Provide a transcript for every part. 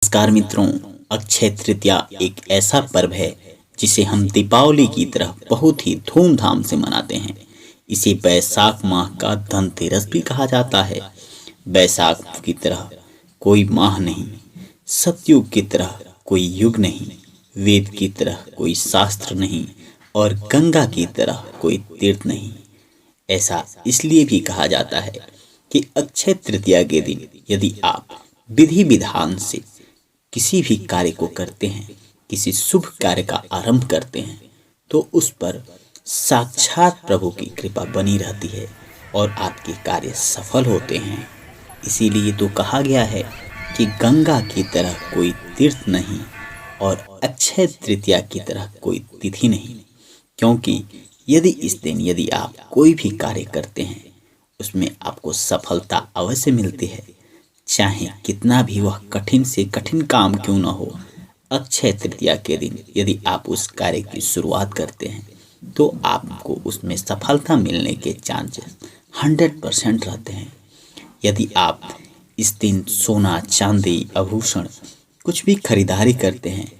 नमस्कार मित्रों। अक्षय तृतीया एक ऐसा पर्व है जिसे हम दीपावली की तरह बहुत ही धूमधाम से मनाते हैं। इसे बैसाख माह का धनतेरस भी कहा जाता है। बैसाख की तरह कोई माह नहीं, सतयुग की तरह कोई युग नहीं, वेद की तरह कोई शास्त्र नहीं और गंगा की तरह कोई तीर्थ नहीं। ऐसा इसलिए भी कहा जाता है कि अक्षय तृतीया के दिन यदि आप विधि विधान से किसी भी कार्य को करते हैं, किसी शुभ कार्य का आरंभ करते हैं, तो उस पर साक्षात प्रभु की कृपा बनी रहती है और आपके कार्य सफल होते हैं। इसीलिए तो कहा गया है कि गंगा की तरह कोई तीर्थ नहीं और अक्षय तृतीया की तरह कोई तिथि नहीं। क्योंकि यदि आप कोई भी कार्य करते हैं, उसमें आपको सफलता अवश्य मिलती है, चाहे कितना भी वह कठिन से कठिन काम क्यों न हो। अक्षय तृतीया के दिन यदि आप उस कार्य की शुरुआत करते हैं तो आपको उसमें सफलता मिलने के चांसेस 100% रहते हैं। यदि आप इस दिन सोना, चांदी, आभूषण कुछ भी खरीदारी करते हैं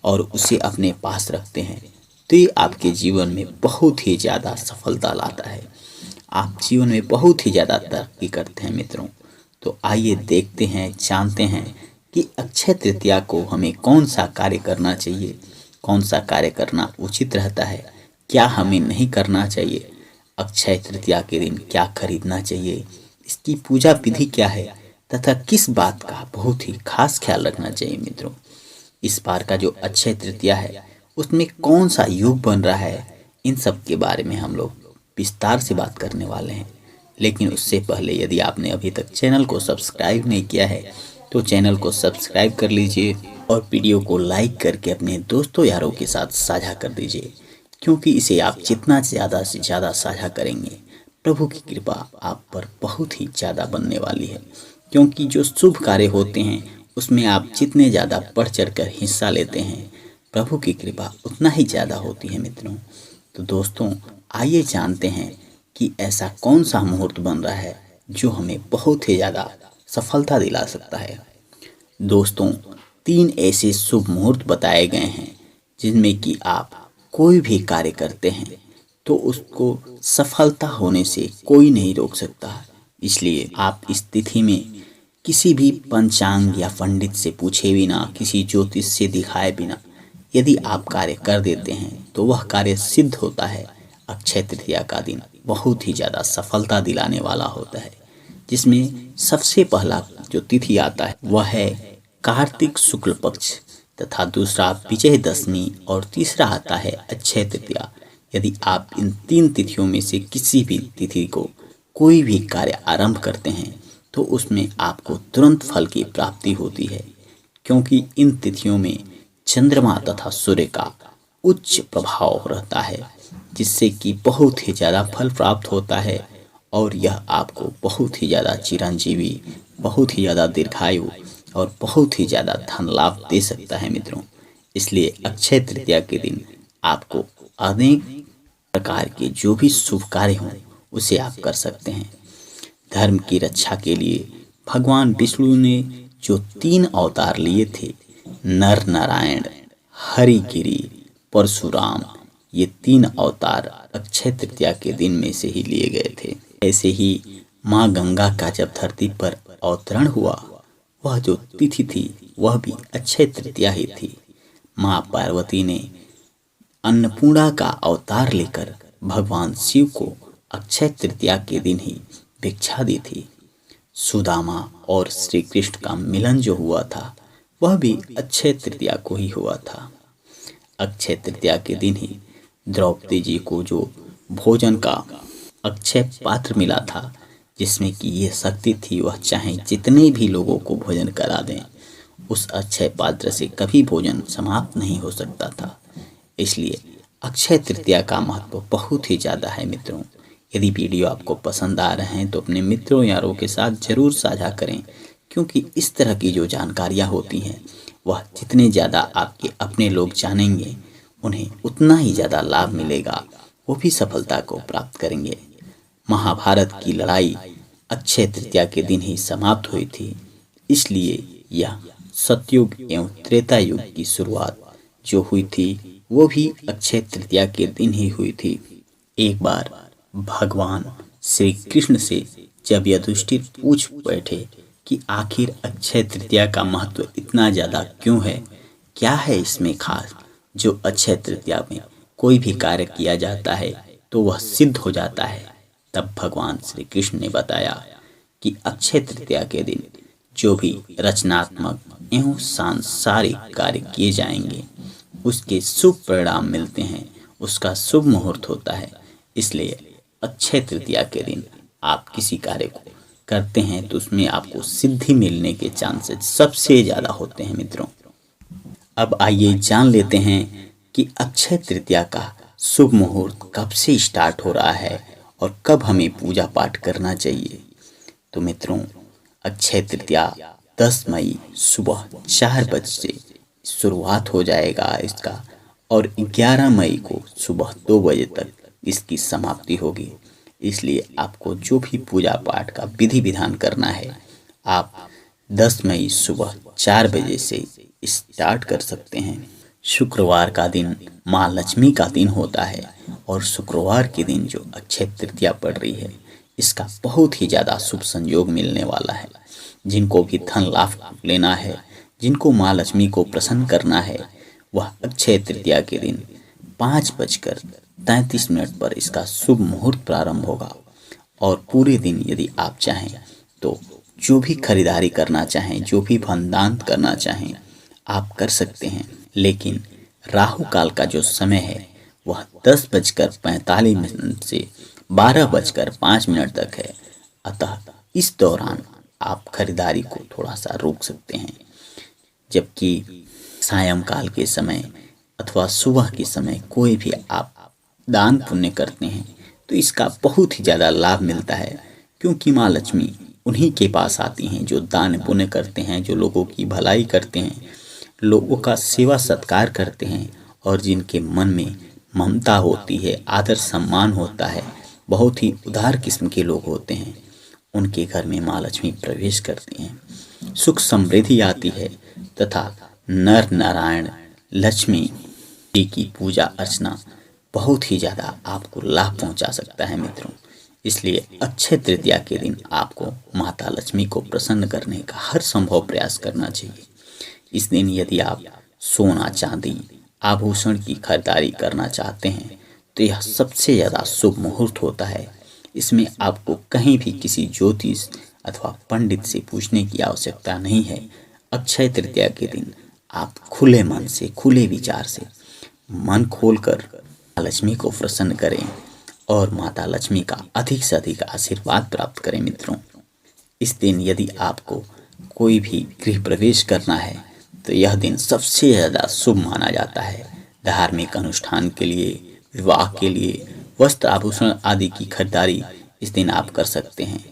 और उसे अपने पास रखते हैं तो ये आपके जीवन में बहुत ही ज़्यादा सफलता लाता है। आप जीवन में बहुत ही ज़्यादा तरक्की करते हैं मित्रों। तो आइए देखते हैं, जानते हैं कि अक्षय तृतीया को हमें कौन सा कार्य करना चाहिए, कौन सा कार्य करना उचित रहता है, क्या हमें नहीं करना चाहिए, अक्षय तृतीया के दिन क्या खरीदना चाहिए, इसकी पूजा विधि क्या है तथा किस बात का बहुत ही खास ख्याल रखना चाहिए मित्रों। इस बार का जो अक्षय तृतीया है उसमें कौन सा योग बन रहा है, इन सब के बारे में हम लोग विस्तार से बात करने वाले हैं। लेकिन उससे पहले यदि आपने अभी तक चैनल को सब्सक्राइब नहीं किया है तो चैनल को सब्सक्राइब कर लीजिए और वीडियो को लाइक करके अपने दोस्तों यारों के साथ साझा कर दीजिए। क्योंकि इसे आप जितना ज़्यादा से ज़्यादा साझा करेंगे, प्रभु की कृपा आप पर बहुत ही ज़्यादा बनने वाली है। क्योंकि जो शुभ कार्य होते हैं उसमें आप जितने ज़्यादा बढ़ चढ़ कर हिस्सा लेते हैं, प्रभु की कृपा उतना ही ज़्यादा होती है मित्रों। तो दोस्तों, आइए जानते हैं कि ऐसा कौन सा मुहूर्त बन रहा है जो हमें बहुत ही ज़्यादा सफलता दिला सकता है। दोस्तों, 3 ऐसे शुभ मुहूर्त बताए गए हैं जिनमें कि आप कोई भी कार्य करते हैं तो उसको सफलता होने से कोई नहीं रोक सकता। इसलिए आप इस तिथि में किसी भी पंचांग या पंडित से पूछे बिना, किसी ज्योतिष से दिखाए बिना यदि आप कार्य कर देते हैं तो वह कार्य सिद्ध होता है। अक्षय तृतीया का दिन बहुत ही ज़्यादा सफलता दिलाने वाला होता है, जिसमें सबसे पहला जो तिथि आता है वह है कार्तिक शुक्ल पक्ष तथा दूसरा विजयदशमी और तीसरा आता है अक्षय तृतीया। यदि आप इन 3 तिथियों में से किसी भी तिथि को कोई भी कार्य आरंभ करते हैं तो उसमें आपको तुरंत फल की प्राप्ति होती है। क्योंकि इन तिथियों में चंद्रमा तथा सूर्य का उच्च प्रभाव रहता है, जिससे कि बहुत ही ज़्यादा फल प्राप्त होता है और यह आपको बहुत ही ज़्यादा चिरंजीवी, बहुत ही ज़्यादा दीर्घायु और बहुत ही ज़्यादा धन लाभ दे सकता है मित्रों। इसलिए अक्षय तृतीया के दिन आपको अनेक प्रकार के जो भी शुभ कार्य हों उसे आप कर सकते हैं। धर्म की रक्षा के लिए भगवान विष्णु ने जो 3 अवतार लिए थे, नर नारायण, हरिगिरि, परशुराम, ये 3 अवतार अक्षय तृतीया के दिन में से ही लिए गए थे। ऐसे ही माँ गंगा का जब धरती पर अवतरण हुआ, वह जो तिथि थी वह भी अक्षय तृतीया ही थी। माँ पार्वती ने अन्नपूर्णा का अवतार लेकर भगवान शिव को अक्षय तृतीया के दिन ही भिक्षा दी थी। सुदामा और श्री कृष्ण का मिलन जो हुआ था वह भी अक्षय तृतीया को ही हुआ था। अक्षय तृतीया के दिन ही द्रौपदी जी को जो भोजन का अक्षय पात्र मिला था, जिसमें कि ये शक्ति थी वह चाहे जितने भी लोगों को भोजन करा दें, उस अक्षय पात्र से कभी भोजन समाप्त नहीं हो सकता था। इसलिए अक्षय तृतीया का महत्व बहुत ही ज़्यादा है मित्रों। यदि वीडियो आपको पसंद आ रहे हैं तो अपने मित्रों यारों के साथ ज़रूर साझा करें, क्योंकि इस तरह की जो जानकारियाँ होती हैं वह जितने ज़्यादा आपके अपने लोग जानेंगे उन्हें उतना ही ज़्यादा लाभ मिलेगा, वो भी सफलता को प्राप्त करेंगे। महाभारत की लड़ाई अक्षय तृतीया के दिन ही समाप्त हुई थी, इसलिए यह सतयुग एवं त्रेता युग की शुरुआत जो हुई थी वो भी अक्षय तृतीया के दिन ही हुई थी। एक बार भगवान श्री कृष्ण से जब युधिष्ठिर पूछ बैठे कि आखिर अक्षय तृतीया का महत्व इतना ज्यादा क्यों है, क्या है इसमें खास जो अक्षय तृतीया में कोई भी कार्य किया जाता है तो वह सिद्ध हो जाता है। तब भगवान श्री कृष्ण ने बताया कि अक्षय तृतीया के दिन जो भी रचनात्मक एवं सांसारिक कार्य किए जाएंगे उसके शुभ परिणाम मिलते हैं, उसका शुभ मुहूर्त होता है। इसलिए अक्षय तृतीया के दिन आप किसी कार्य को करते हैं तो उसमें आपको सिद्धि मिलने के चांसेस सबसे ज्यादा होते हैं मित्रों। अब आइए जान लेते हैं कि अक्षय तृतीया का शुभ मुहूर्त कब से स्टार्ट हो रहा है और कब हमें पूजा पाठ करना चाहिए। तो मित्रों, अक्षय तृतीया 10 मई सुबह 4 बजे से शुरुआत हो जाएगा इसका और 11 मई को सुबह 2 बजे तक इसकी समाप्ति होगी। इसलिए आपको जो भी पूजा पाठ का विधि विधान करना है आप 10 मई सुबह 4 बजे से स्टार्ट कर सकते हैं। शुक्रवार का दिन माँ लक्ष्मी का दिन होता है और शुक्रवार के दिन जो अक्षय तृतीया पड़ रही है इसका बहुत ही ज़्यादा शुभ संयोग मिलने वाला है। जिनको भी धन लाभ लेना है, जिनको माँ लक्ष्मी को प्रसन्न करना है, वह अक्षय तृतीया के दिन 5:33 पर इसका शुभ मुहूर्त प्रारंभ होगा और पूरे दिन यदि आप चाहें तो जो भी खरीदारी करना चाहें, जो भी धनदान करना चाहें आप कर सकते हैं। लेकिन राहु काल का जो समय है वह 10:45 से 12:05 तक है। अतः इस दौरान आप खरीदारी को थोड़ा सा रोक सकते हैं। जबकि सायंकाल के समय अथवा सुबह के समय कोई भी आप दान पुण्य करते हैं तो इसका बहुत ही ज़्यादा लाभ मिलता है, क्योंकि माँ लक्ष्मी उन्हीं के पास आती हैं जो दान पुण्य करते हैं, जो लोगों की भलाई करते हैं, लोगों का सेवा सत्कार करते हैं और जिनके मन में ममता होती है, आदर सम्मान होता है, बहुत ही उदार किस्म के लोग होते हैं, उनके घर में माँ लक्ष्मी प्रवेश करती हैं, सुख समृद्धि आती है तथा नर नारायण लक्ष्मी जी की पूजा अर्चना बहुत ही ज़्यादा आपको लाभ पहुंचा सकता है मित्रों। इसलिए अक्षय तृतीया के दिन आपको माता लक्ष्मी को प्रसन्न करने का हर संभव प्रयास करना चाहिए। इस दिन यदि आप सोना चांदी आभूषण की खरीदारी करना चाहते हैं तो यह सबसे ज़्यादा शुभ मुहूर्त होता है। इसमें आपको कहीं भी किसी ज्योतिष अथवा पंडित से पूछने की आवश्यकता नहीं है। अक्षय तृतीया के दिन आप खुले मन से, खुले विचार से, मन खोलकर लक्ष्मी को प्रसन्न करें और माता लक्ष्मी का अधिक से अधिक आशीर्वाद प्राप्त करें मित्रों। इस दिन यदि आपको कोई भी गृह प्रवेश करना है तो यह दिन सबसे ज़्यादा शुभ माना जाता है। धार्मिक अनुष्ठान के लिए, विवाह के लिए, वस्त्र आभूषण आदि की खरीदारी इस दिन आप कर सकते हैं।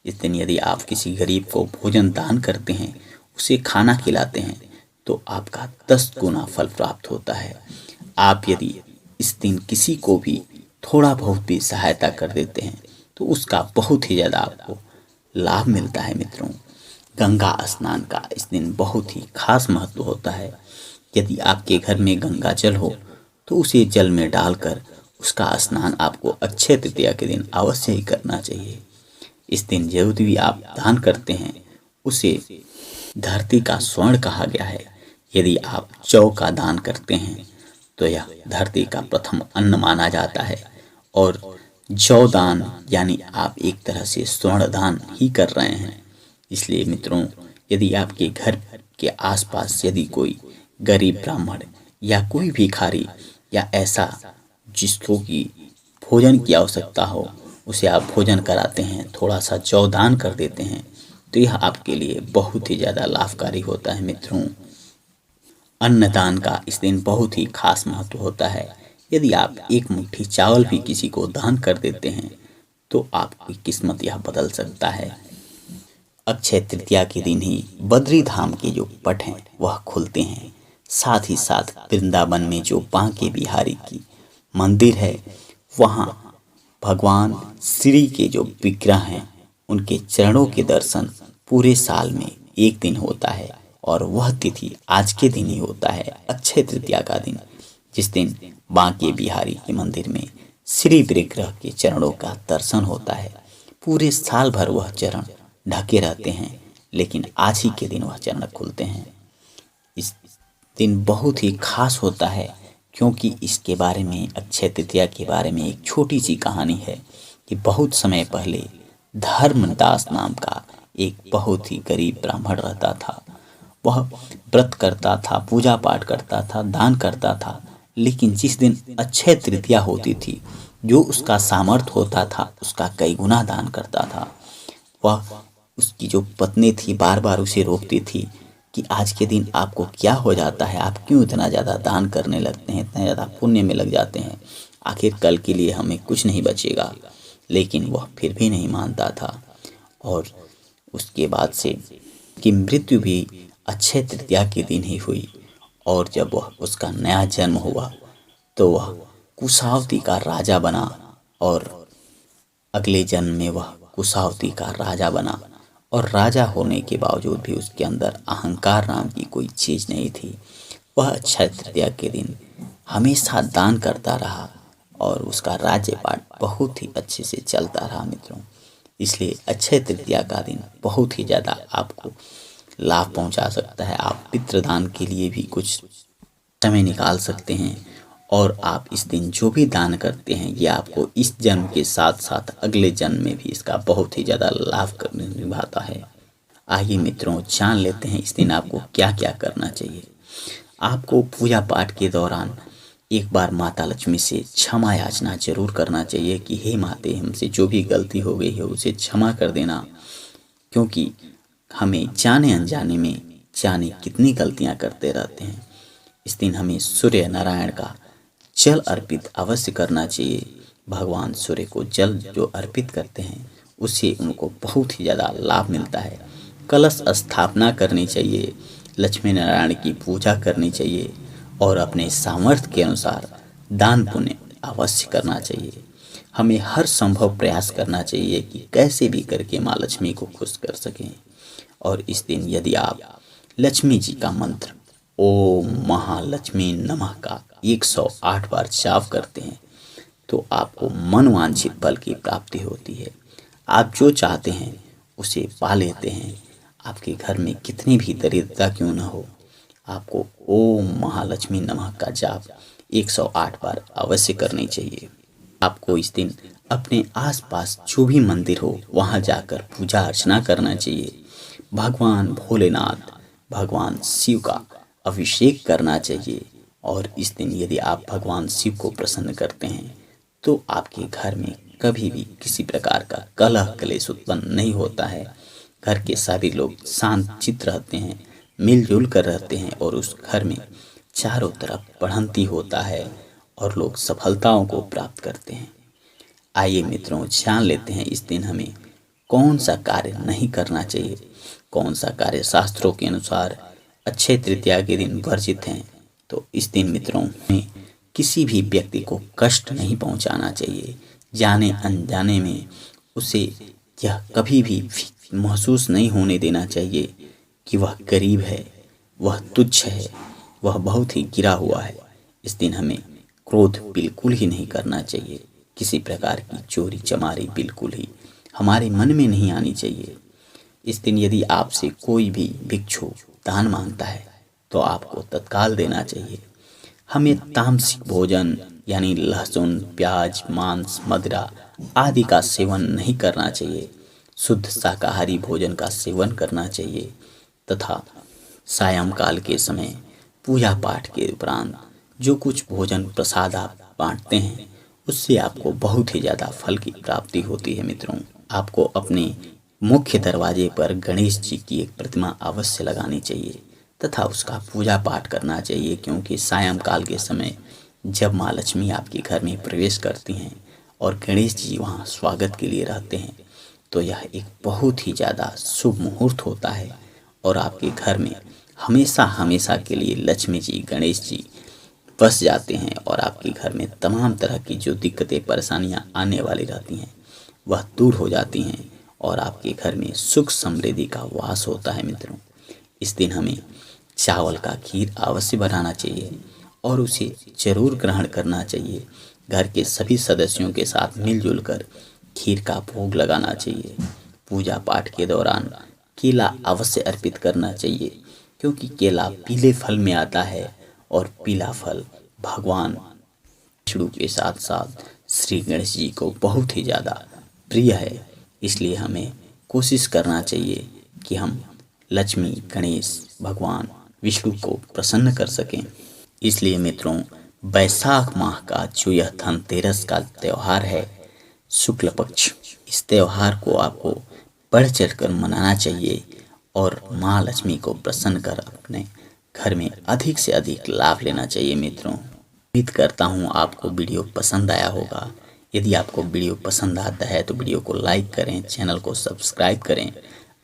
इस दिन यदि आप किसी गरीब को भोजन दान करते हैं, उसे खाना खिलाते हैं तो आपका 10 गुना फल प्राप्त होता है। आप यदि इस दिन किसी को भी थोड़ा बहुत भी सहायता कर देते हैं तो उसका बहुत ही ज़्यादा आपको लाभ मिलता है मित्रों। गंगा स्नान का इस दिन बहुत ही खास महत्व होता है। यदि आपके घर में गंगा जल हो तो उसे जल में डालकर उसका स्नान आपको अक्षय तृतीया के दिन अवश्य ही करना चाहिए। इस दिन जो भी आप दान करते हैं उसे धरती का स्वर्ण कहा गया है। यदि आप जौ का दान करते हैं तो यह धरती का प्रथम अन्न माना जाता है और जौ दान यानी आप एक तरह से स्वर्ण दान ही कर रहे हैं। इसलिए मित्रों, यदि आपके घर के आसपास यदि कोई गरीब ब्राह्मण या कोई भिखारी या ऐसा जिसको कि भोजन की आवश्यकता हो उसे आप भोजन कराते हैं, थोड़ा सा जौ दान कर देते हैं तो यह आपके लिए बहुत ही ज़्यादा लाभकारी होता है मित्रों। अन्नदान का इस दिन बहुत ही खास महत्व होता है। यदि आप एक मुट्ठी चावल भी किसी को दान कर देते हैं तो आपकी किस्मत यह बदल सकता है। अक्षय तृतीया के दिन ही बद्री धाम के जो पट हैं वह खुलते हैं। साथ ही साथ वृंदावन में जो बांके बिहारी की मंदिर है वहाँ भगवान श्री के जो विग्रह हैं उनके चरणों के दर्शन पूरे साल में एक दिन होता है और वह तिथि आज के दिन ही होता है, अक्षय तृतीया का दिन, जिस दिन बांके बिहारी के मंदिर में श्री विग्रह के चरणों का दर्शन होता है। पूरे साल भर वह चरण ढके रहते हैं, लेकिन आज ही के दिन वह चरण खुलते हैं। इस दिन बहुत ही खास होता है, क्योंकि इसके बारे में, अक्षय तृतीया के बारे में एक छोटी सी कहानी है कि बहुत समय पहले धर्मदास नाम का एक बहुत ही गरीब ब्राह्मण रहता था। वह व्रत करता था, पूजा पाठ करता था, दान करता था, लेकिन जिस दिन अक्षय तृतीया होती थी, जो उसका सामर्थ्य होता था उसका कई गुना दान करता था। वह, उसकी जो पत्नी थी, बार बार उसे रोकती थी कि आज के दिन आपको क्या हो जाता है, आप क्यों इतना ज़्यादा दान करने लगते हैं, इतना ज़्यादा पुण्य में लग जाते हैं, आखिर कल के लिए हमें कुछ नहीं बचेगा। लेकिन वह फिर भी नहीं मानता था, और उसके बाद से कि मृत्यु भी अक्षय तृतीया के दिन ही हुई। और जब वह, उसका नया जन्म हुआ, तो वह कुशावती का राजा बना, और अगले जन्म में वह कुशावती का राजा बना। और राजा होने के बावजूद भी उसके अंदर अहंकार नाम की कोई चीज़ नहीं थी। वह अक्षय तृतीया के दिन हमेशा दान करता रहा, और उसका राज्यपाट बहुत ही अच्छे से चलता रहा मित्रों। इसलिए अक्षय तृतीया का दिन बहुत ही ज़्यादा आपको लाभ पहुंचा सकता है। आप पितृदान के लिए भी कुछ समय निकाल सकते हैं, और आप इस दिन जो भी दान करते हैं, ये आपको इस जन्म के साथ साथ अगले जन्म में भी इसका बहुत ही ज़्यादा लाभ निभाता है। आइए मित्रों, जान लेते हैं इस दिन आपको क्या क्या करना चाहिए। आपको पूजा पाठ के दौरान एक बार माता लक्ष्मी से क्षमा याचना जरूर करना चाहिए कि हे माते, हमसे जो भी गलती हो गई है उसे क्षमा कर देना, क्योंकि हमें जाने अनजाने में जाने कितनी गलतियां करते रहते हैं। इस दिन हमें सूर्य नारायण का जल अर्पित अवश्य करना चाहिए। भगवान सूर्य को जल जो अर्पित करते हैं, उससे उनको बहुत ही ज़्यादा लाभ मिलता है। कलश स्थापना करनी चाहिए, लक्ष्मी नारायण की पूजा करनी चाहिए, और अपने सामर्थ्य के अनुसार दान पुण्य अवश्य करना चाहिए। हमें हर संभव प्रयास करना चाहिए कि कैसे भी करके माँ लक्ष्मी को खुश कर सकें। और इस दिन यदि आप लक्ष्मी जी का मंत्र ओम महालक्ष्मी नमः का 108 बार जाप करते हैं, तो आपको मनवांछित फल की प्राप्ति होती है। आप जो चाहते हैं उसे पा लेते हैं। आपके घर में कितनी भी दरिद्रता क्यों न हो, आपको ओम महालक्ष्मी नमः का जाप 108 बार अवश्य करनी चाहिए। आपको इस दिन अपने आसपास जो भी मंदिर हो वहां जाकर पूजा अर्चना करना चाहिए। भगवान भोलेनाथ, भगवान शिव का अभिषेक करना चाहिए। और इस दिन यदि आप भगवान शिव को प्रसन्न करते हैं, तो आपके घर में कभी भी किसी प्रकार का कलह क्लेश उत्पन्न नहीं होता है। घर के सभी लोग शांत चित्त रहते हैं, मिलजुल कर रहते हैं, और उस घर में चारों तरफ बढ़ंती होता है, और लोग सफलताओं को प्राप्त करते हैं। आइए मित्रों, जान लेते हैं इस दिन हमें कौन सा कार्य नहीं करना चाहिए, कौन सा कार्य शास्त्रों के अनुसार अक्षय तृतीया के दिन वर्जित हैं। तो इस दिन मित्रों में किसी भी व्यक्ति को कष्ट नहीं पहुंचाना चाहिए। जाने अनजाने में उसे यह कभी भी महसूस नहीं होने देना चाहिए कि वह गरीब है, वह तुच्छ है, वह बहुत ही गिरा हुआ है। इस दिन हमें क्रोध बिल्कुल ही नहीं करना चाहिए। किसी प्रकार की चोरी चमारी बिल्कुल ही हमारे मन में नहीं आनी चाहिए। इस दिन यदि आपसे कोई भी भिक्षु दान मांगता है, तो आपको तत्काल देना चाहिए। हमें तामसिक भोजन यानी लहसुन, प्याज, मांस, मदिरा आदि का सेवन नहीं करना चाहिए। शुद्ध शाकाहारी भोजन का सेवन करना चाहिए, तथा सायंकाल के समय पूजा पाठ के उपरांत जो कुछ भोजन प्रसाद आप बांटते हैं, उससे आपको बहुत ही ज़्यादा फल की प्राप्ति होती है। मित्रों, आपको अपने मुख्य दरवाजे पर गणेश जी की एक प्रतिमा अवश्य लगानी चाहिए, तथा उसका पूजा पाठ करना चाहिए, क्योंकि सायंकाल के समय जब माँ लक्ष्मी आपके घर में प्रवेश करती हैं और गणेश जी वहाँ स्वागत के लिए रहते हैं, तो यह एक बहुत ही ज़्यादा शुभ मुहूर्त होता है, और आपके घर में हमेशा हमेशा के लिए लक्ष्मी जी, गणेश जी बस जाते हैं, और आपके घर में तमाम तरह की जो दिक्कतें परेशानियां आने वाली रहती हैं वह दूर हो जाती हैं, और आपके घर में सुख समृद्धि का वास होता है। मित्रों, इस दिन हमें चावल का खीर अवश्य बनाना चाहिए और उसे जरूर ग्रहण करना चाहिए। घर के सभी सदस्यों के साथ मिलजुल कर खीर का भोग लगाना चाहिए। पूजा पाठ के दौरान केला अवश्य अर्पित करना चाहिए, क्योंकि केला पीले फल में आता है और पीला फल भगवान विष्णु के साथ साथ श्री गणेश जी को बहुत ही ज़्यादा प्रिय है। इसलिए हमें कोशिश करना चाहिए कि हम लक्ष्मी, गणेश भगवान, विष्णु को प्रसन्न कर सकें। इसलिए मित्रों, बैसाख माह का जो यह धनतेरस का त्यौहार है, शुक्ल पक्ष, इस त्यौहार को आपको बढ़ चढ़कर मनाना चाहिए और माँ लक्ष्मी को प्रसन्न कर अपने घर में अधिक से अधिक लाभ लेना चाहिए। मित्रों, उम्मीद करता हूँ आपको वीडियो पसंद आया होगा। यदि आपको वीडियो पसंद आता है तो वीडियो को लाइक करें, चैनल को सब्सक्राइब करें,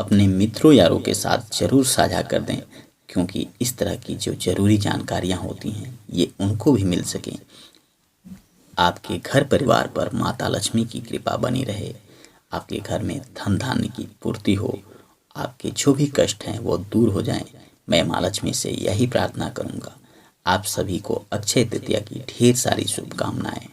अपने मित्रों यारों के साथ ज़रूर साझा कर दें, क्योंकि इस तरह की जो ज़रूरी जानकारियाँ होती हैं ये उनको भी मिल सकें। आपके घर परिवार पर माता लक्ष्मी की कृपा बनी रहे, आपके घर में धन धान्य की पूर्ति हो, आपके जो भी कष्ट हैं वो दूर हो जाएं। मैं माँ लक्ष्मी से यही प्रार्थना करूँगा। आप सभी को अक्षय तृतीया की ढेर सारी शुभकामनाएं।